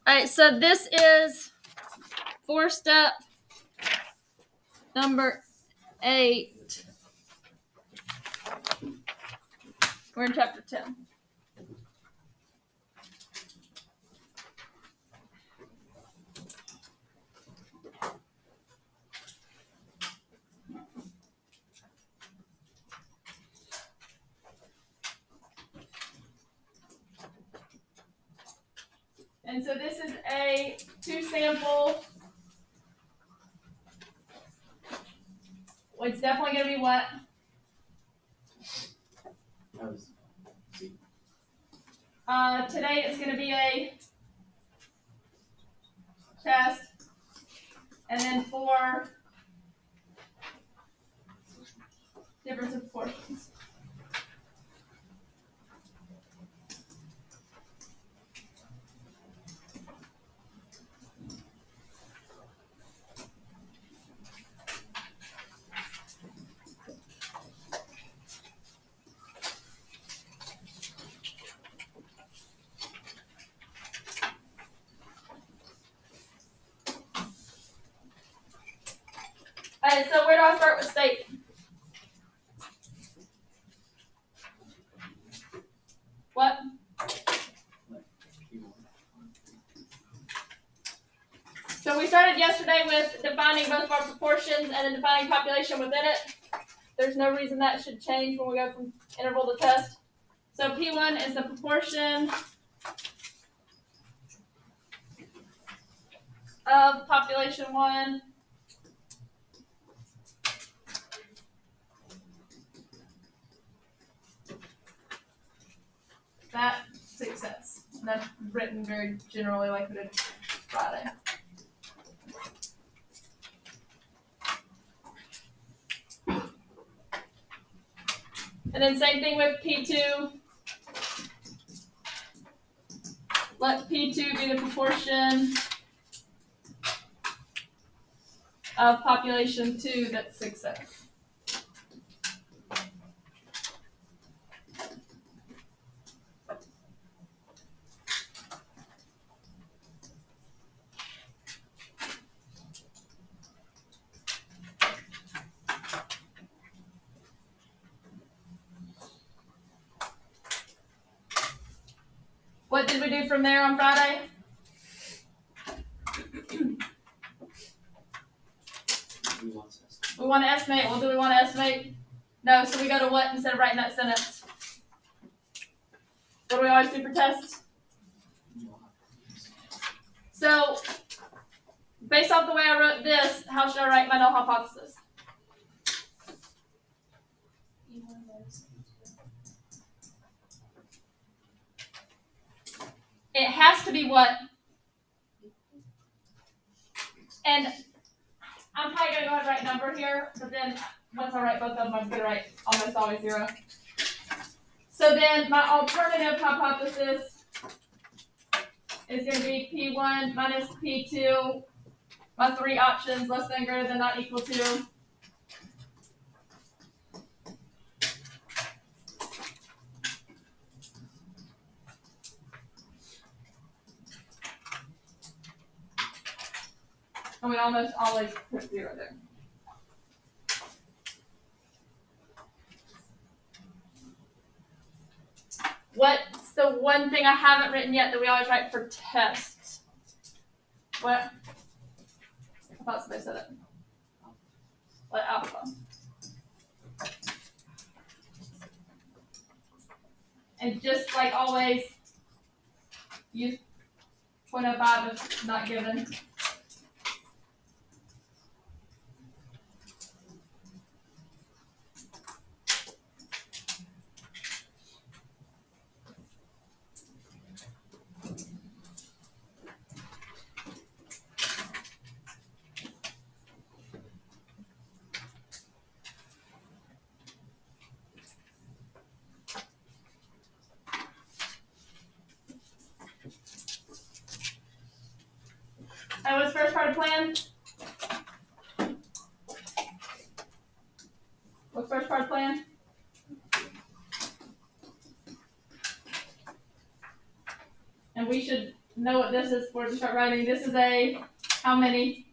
All right, so this is 4-step number 8. We're in chapter 10. And so this is a 2-sample. It's definitely going to be what? Today it's going to be a test, and then 4 difference of proportions. All right, so where do I start with state? What? So we started yesterday with defining both of our proportions and then defining population within it. There's no reason that should change when we go from interval to test. So P1 is the proportion of population 1 that success. And that's written very generally like we did Friday. And then same thing with P2. Let P2 be the proportion of population 2 that's success. What did we do from there on Friday? We want to estimate. Well, do we want to estimate? No, so we go to what instead of writing that sentence? What do we always do for tests? So, based off the way I wrote this, how should I write my null hypothesis? It has to be what? And I'm probably going to go ahead and write number here, but then once I write both of them, I'm going to write almost always 0. So then my alternative hypothesis is going to be P1 minus P2, my 3 options, less than, greater than, not equal to. And we almost always put 0 there. What's the one thing I haven't written yet that we always write for tests? What? I thought somebody said it. What? Alpha. And just like always, use 0.05 if not given. And what's the first part of plan? What's the first part of plan? And we should know what this is before we start writing. This is a, how many?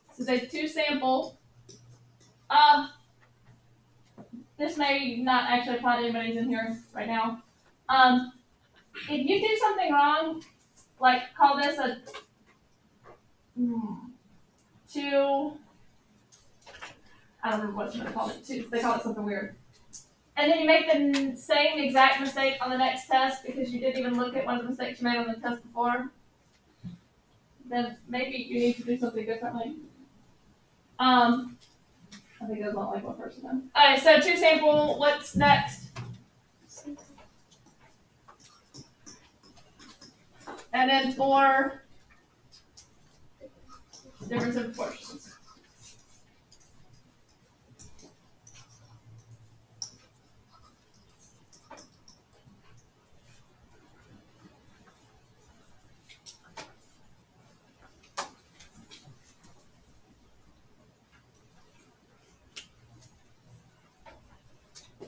This is a 2 sample. This may not actually apply to anybody's in here right now. If you do something wrong, like call this a 2, I don't remember what somebody called it, 2, they call it something weird. And then you make the same exact mistake on the next test because you didn't even look at one of the mistakes you made on the test before, then maybe you need to do something differently. I think it was not like one person then. Alright, so 2 sample, what's next? And then 4 difference in proportions.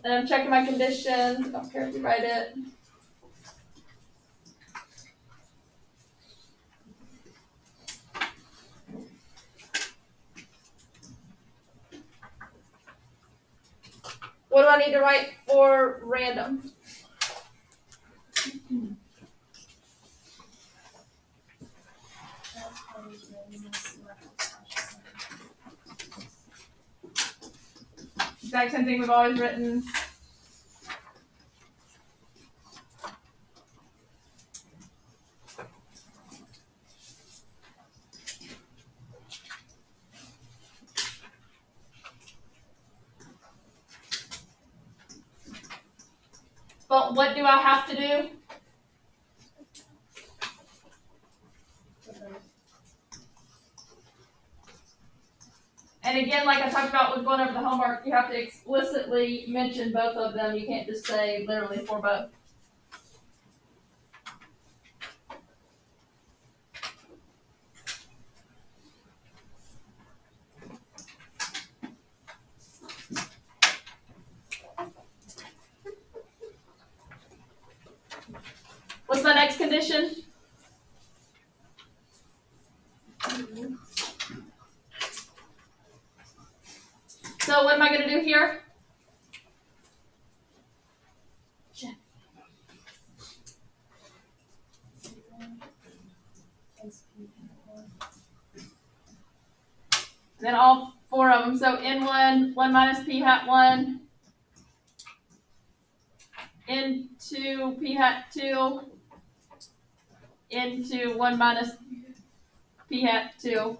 And I'm checking my conditions. Don't care if you write it. What do I need to write for random? Exact same thing we've always written. But what do I have to do? And again, like I talked about with going over the homework, you have to explicitly mention both of them. You can't just say literally for both. What's my next condition? So what am I going to do here? Check. Then all 4 of them. So N1, 1 minus P hat 1, N2, P hat 2, N2, 1 minus P hat 2.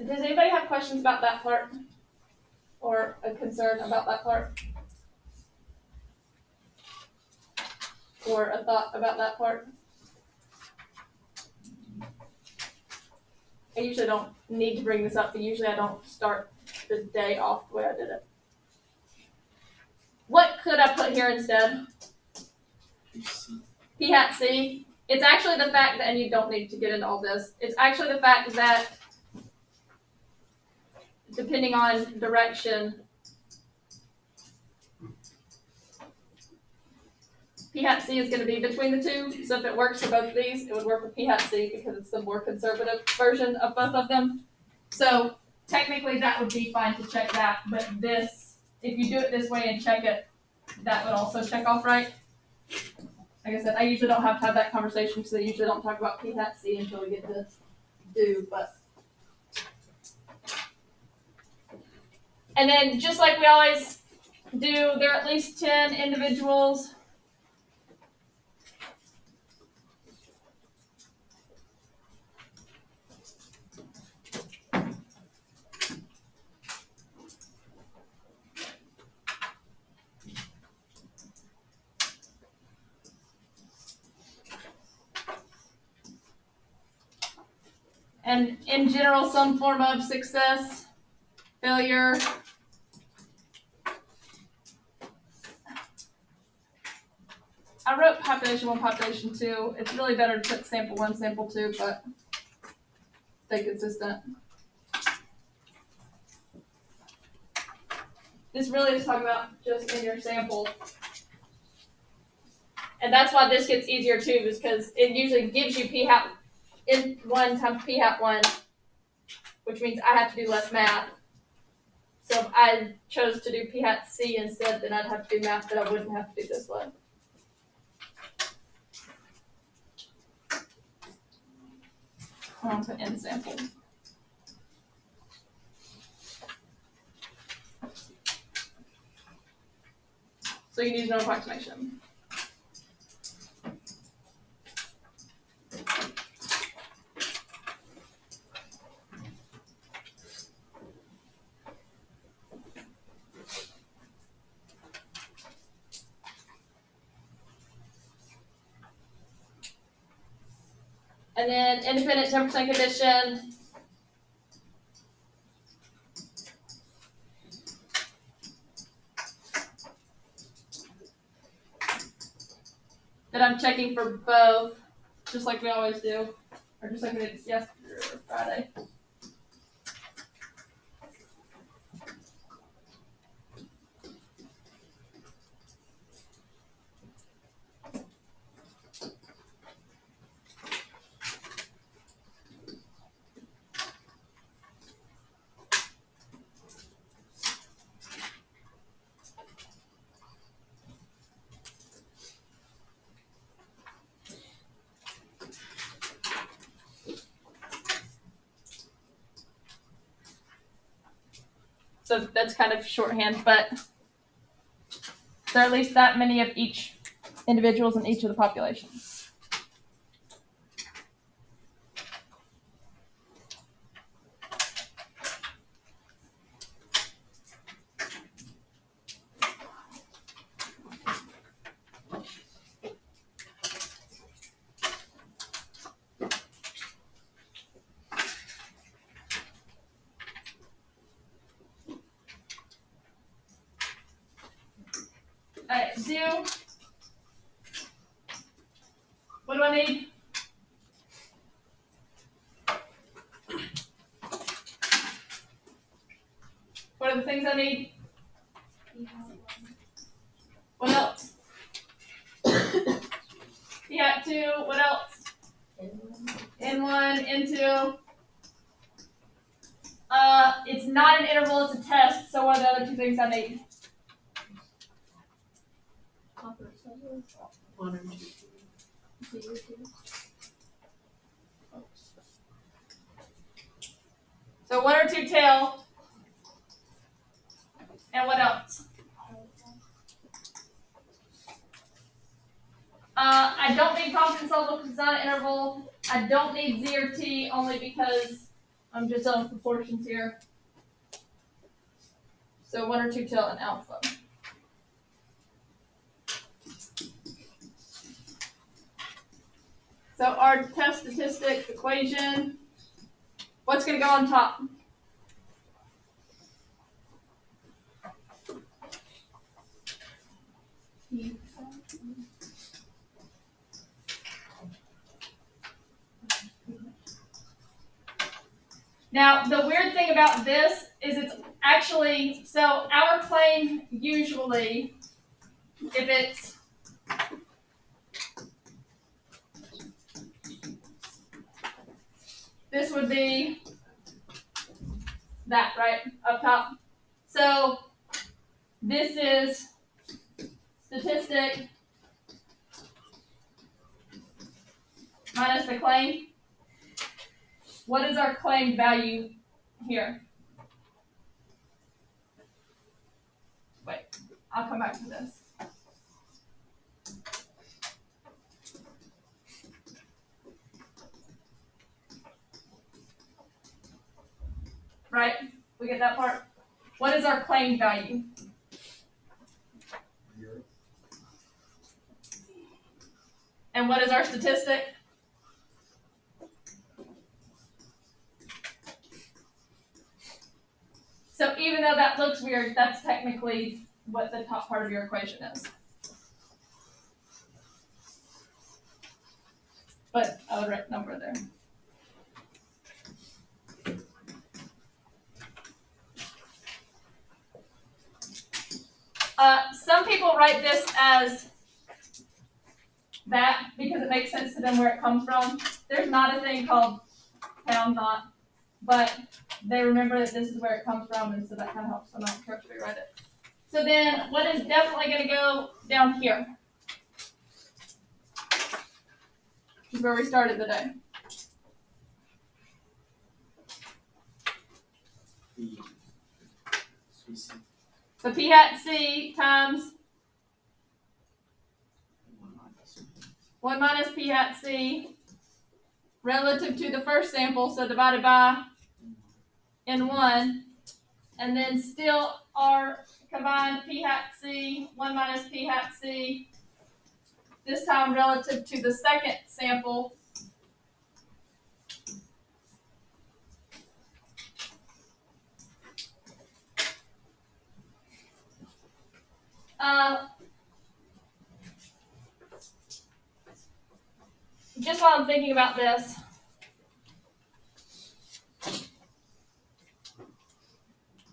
Does anybody have questions about that part? Or a concern about that part? Or a thought about that part? I usually don't need to bring this up, but usually I don't start the day off the way I did it. What could I put here instead? P hat C. It's actually the fact that, and you don't need to get into all this, it's actually the fact that depending on direction, P hat C is going to be between the 2. So if it works for both of these, it would work with P hat C because it's the more conservative version of both of them. So technically that would be fine to check that, but this, if you do it this way and check it, that would also check off right. Like I said, I usually don't have to have that conversation because I usually don't talk about P hat C until we get to do, but. And then just like we always do, there are at least 10 individuals. And in general, some form of success, failure. I wrote population 1, population 2. It's really better to put sample 1, sample 2, but stay consistent. This really is talking about just in your sample. And that's why this gets easier too, is because it usually gives you p hat in 1 times p hat 1, which means I have to do less math. So if I chose to do p hat c instead, then I'd have to do math that I wouldn't have to do this way. I'm going to put in sample. So you can use no approximation. And then independent 10% condition. That I'm checking for both, just like we always do, or just like we did yesterday or Friday. So that's kind of shorthand, but there are at least that many of each individuals in each of the populations. Alright, do. What do I need? What are the things I need? What else? P hat 2, what else? N1, N2. It's not an interval, it's a test, so what are the other 2 things I need? So 1 or 2 tail. And what else? I don't need confidence level because it's not an interval. I don't need Z or T only because I'm just on proportions here. So 1 or 2 tail and alpha. So our test statistic equation, what's going to go on top? Now, the weird thing about this is it's actually, so our claim usually, if it's this would be that, right, up top. So this is statistic minus the claim. What is our claimed value here? Wait, I'll come back to this. Right? We get that part? What is our claimed value? And what is our statistic? So even though that looks weird, that's technically what the top part of your equation is. But I would write number there. Some people write this as that because it makes sense to them where it comes from. There's not a thing called pound not, but they remember that this is where it comes from, and so that kind of helps them out carefully write it. So then what is definitely going to go down here? Which is where we started the day. So P hat C times 1 minus P hat C relative to the first sample, so divided by N1, and then still our combined P hat C, 1 minus P hat C, this time relative to the second sample. Just while I'm thinking about this,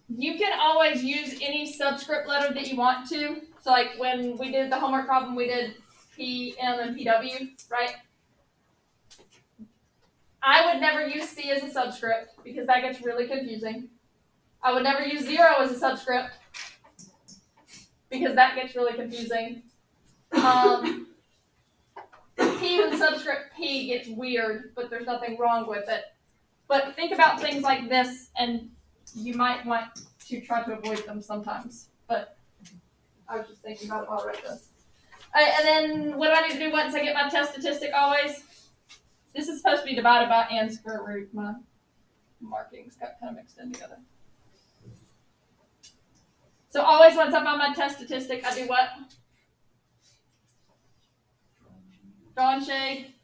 you can always use any subscript letter that you want to. So like when we did the homework problem, we did PM and PW, right? I would never use C as a subscript because that gets really confusing. I would never use 0 as a subscript because that gets really confusing. P with subscript P gets weird, but there's nothing wrong with it. But think about things like this, and you might want to try to avoid them sometimes. But I was just thinking about it while I wrote this. All right, and then what do I need to do once I get my test statistic always? This is supposed to be divided by and square root. My markings got kind of mixed in together. So always once I find my test statistic, I do what? Draw and shade.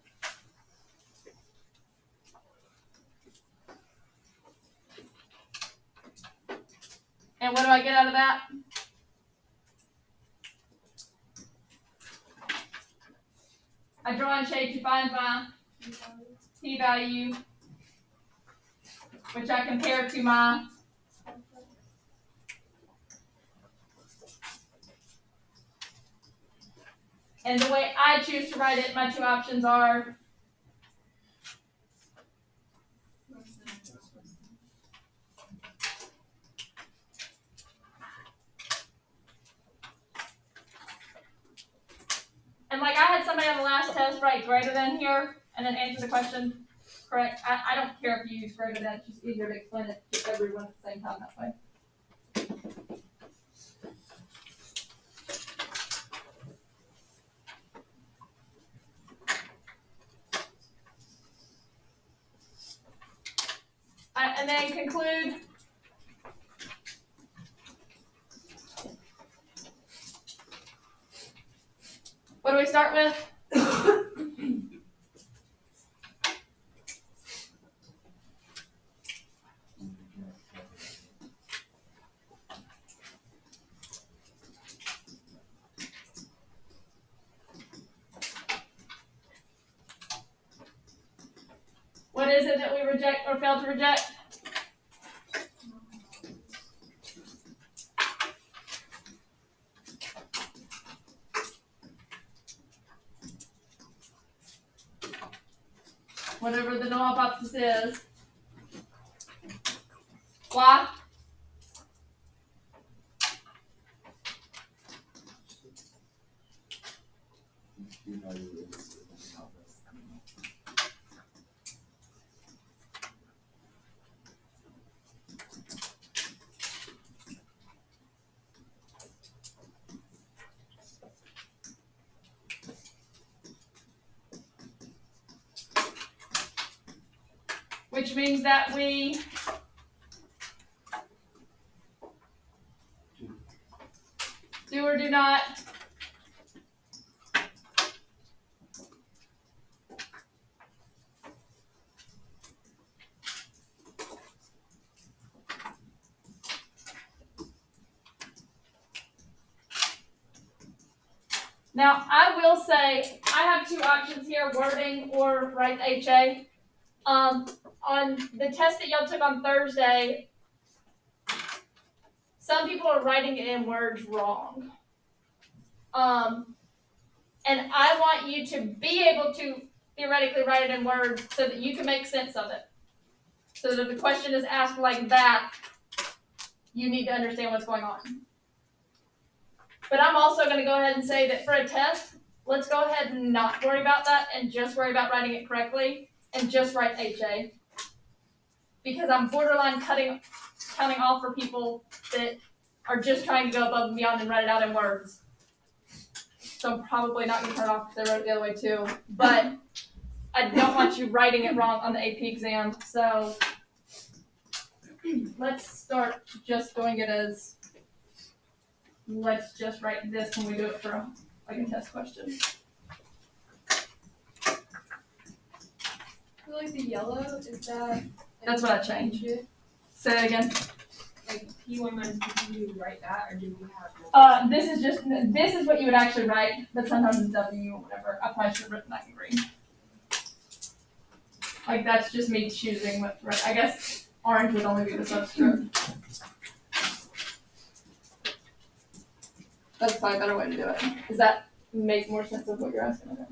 And what do I get out of that? I draw and shade to find my p-value, which I compare to my and the way I choose to write it, my two options are and like I had somebody on the last test write greater than here and then answer the question correct. I don't care if you use greater than, it's just easier to explain it to everyone at the same time that way. And then conclude. What do we start with? What is it that we reject or fail to reject? Whatever the null hypothesis is. Why? Which means that we do or do not now I will say I have two options here, wording or write HA. On the test that y'all took on Thursday, some people are writing it in words wrong. And I want you to be able to theoretically write it in words so that you can make sense of it. So that if the question is asked like that, you need to understand what's going on. But I'm also going to go ahead and say that for a test, let's go ahead and not worry about that and just worry about writing it correctly and just write HA. Because I'm borderline counting off for people that are just trying to go above and beyond and write it out in words. So I'm probably not going to turn it off because I wrote it the other way too. But I don't want you writing it wrong on the AP exam. So let's start just doing it as, let's just write this when we do it for like a test question. I feel like the yellow, is that... That's what I changed. Say it again. Like P1 minus P2, do we write that, or do we have... This is what you would actually write, but sometimes it's W or whatever. I probably should have written that in green. Like, that's just me choosing what to write. I guess orange would only be the subscript. That's probably a better way to do it. Does that make more sense of what you're asking? Okay.